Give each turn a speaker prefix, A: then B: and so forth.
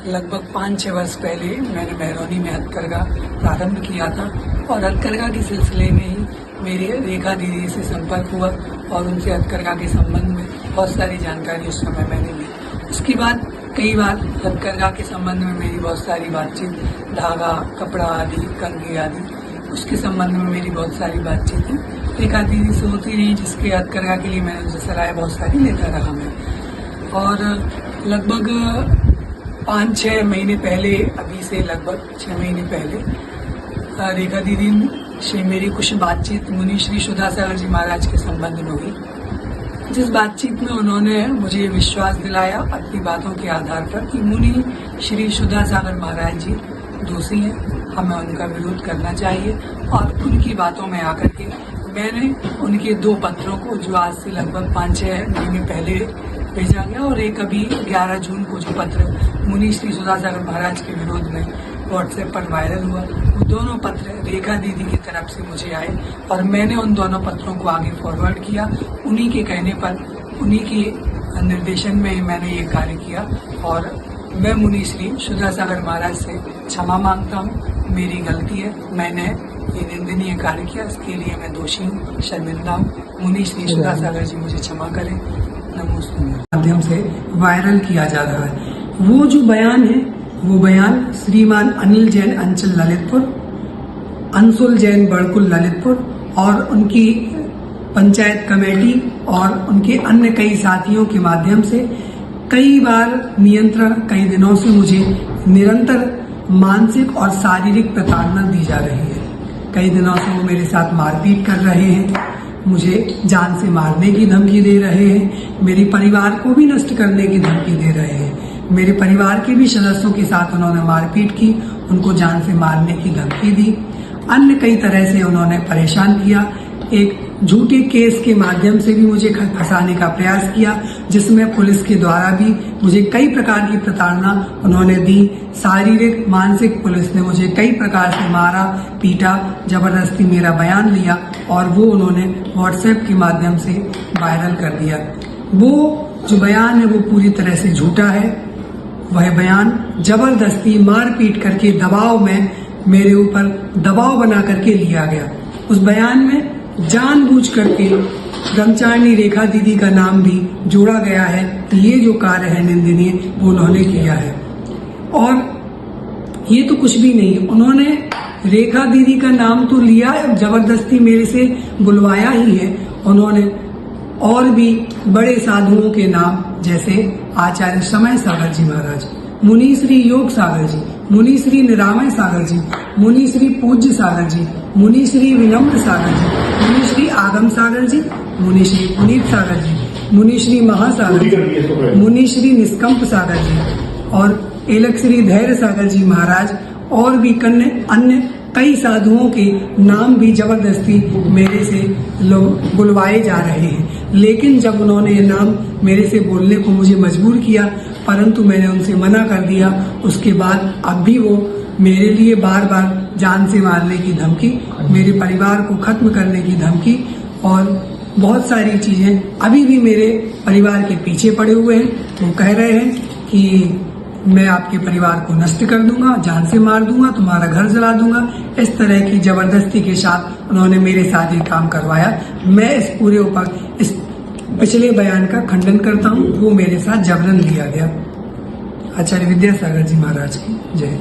A: लगभग 5-6 वर्ष पहले मैंने महरौनी में हथकरघा प्रारंभ किया था और हथकरघा के सिलसिले में ही मेरे रेखा दीदी से संपर्क हुआ और उनसे हथकरघा के संबंध में बहुत सारी जानकारी उस समय मैंने ली। उसके बाद कई बार हथकरघा के संबंध में मेरी बहुत सारी बातचीत, धागा, कपड़ा आदि, कंघी आदि, उसके संबंध में मेरी बहुत सारी बातचीत है रेखा दीदी से होती रही, जिसके हथकरघा के लिए मैंने उनसे सलाह बहुत सारी लेता रहा मैं। और लगभग 5-6 महीने पहले, अभी से लगभग 6 महीने पहले रेखा दीदी से मेरी कुछ बातचीत मुनि श्री सुधा सागर जी महाराज के संबंध में हुई, जिस बातचीत में उन्होंने मुझे विश्वास दिलाया अपनी बातों के आधार पर कि मुनि श्री सुधा सागर महाराज जी दोषी हैं, हमें उनका विरोध करना चाहिए। और उनकी बातों में आकर के मैंने उनके 2 पत्रों को, जो आज से लगभग 5-6 महीने पहले भेजा गया, और एक अभी 11 जून को जो पत्र मुनि श्री सुधा सागर महाराज के विरोध में व्हाट्सएप पर वायरल हुआ, वो दोनों पत्र रेखा दीदी की तरफ से मुझे आए और मैंने उन दोनों पत्रों को आगे फॉरवर्ड किया। उन्हीं के कहने पर, उन्हीं के निर्देशन में मैंने ये कार्य किया और मैं मुनि श्री सुधा सागर महाराज से क्षमा मांगता हूँ। मेरी गलती है, मैंने ये निंदनीय कार्य किया, इसके लिए मैं दोषी हूँ, शर्मिंदा हूँ। मुनि श्री सुधा सागर जी मुझे क्षमा करें। नमस्ते। माध्यम से वायरल किया जा रहा है वो जो बयान है, वो बयान श्रीमान अनिल जैन अंचल ललितपुर, अंशुल जैन बड़कुल ललितपुर और उनकी पंचायत कमेटी और उनके अन्य कई साथियों के माध्यम से कई बार नियंत्रण, कई दिनों से मुझे निरंतर मानसिक और शारीरिक प्रताड़ना दी जा रही है। कई दिनों से वो मेरे साथ मारपीट कर रहे हैं, मुझे जान से मारने की धमकी दे रहे हैं, मेरे परिवार को भी नष्ट करने की धमकी दे रहे हैं। मेरे परिवार के भी सदस्यों के साथ उन्होंने मारपीट की, उनको जान से मारने की धमकी दी, अन्य कई तरह से उन्होंने परेशान किया। एक झूठे केस के माध्यम से भी मुझे फंसाने का प्रयास किया, जिसमें पुलिस के द्वारा भी मुझे कई प्रकार की प्रताड़ना उन्होंने दी। शारीरिक, मानसिक, पुलिस ने मुझे कई प्रकार से मारा, पीटा, जबरदस्ती मेरा बयान लिया और वो उन्होंने व्हाट्सएप के माध्यम से वायरल कर दिया। वो जो बयान है वो पूरी तरह से झूठा है। वह बयान जबरदस्ती मारपीट करके दबाव में मेरे ऊपर दबाव बना करके लिया गया। उस बयान में जानबूझ करके ब्रह्मचारिणी रेखा दीदी का नाम भी जोड़ा गया है कि ये जो कार्य है निंदनीय, वो उन्होंने किया है। और ये तो कुछ भी नहीं, उन्होंने रेखा दीदी का नाम तो लिया, जबरदस्ती मेरे से बुलवाया ही है। उन्होंने और भी बड़े साधुओं के नाम, जैसे आचार्य समय सागर जी महाराज, मुनि श्री योग सागर जी, मुनि श्री निरामय सागर जी, मुनि श्री पूज्य सागर जी, मुनि श्री विनम्र सागर जी, मुनि श्री आगम सागर जी, मुनि श्री पुनीत सागर जी, मुनि श्री महासागर जी, मुनि श्री निष्कंप सागर जी और एलक श्री धैर्य सागर जी महाराज और भी अन्य कई साधुओं के नाम भी जबरदस्ती मेरे से लोग बुलवाए जा रहे हैं। लेकिन जब उन्होंने ये नाम मेरे से बोलने को मुझे मजबूर किया, परंतु मैंने उनसे मना कर दिया। उसके बाद अब भी वो मेरे लिए बार बार जान से मारने की धमकी, मेरे परिवार को खत्म करने की धमकी और बहुत सारी चीजें अभी भी मेरे परिवार के पीछे पड़े हुए हैं। वो कह रहे हैं कि मैं आपके परिवार को नष्ट कर दूंगा, जान से मार दूंगा, तुम्हारा घर जला दूंगा। इस तरह की जबरदस्ती के साथ उन्होंने मेरे साथ ये काम करवाया। मैं इस पिछले बयान का खंडन करता हूँ। वो मेरे साथ जबरन लिया गया। आचार्य विद्यासागर जी महाराज की जय।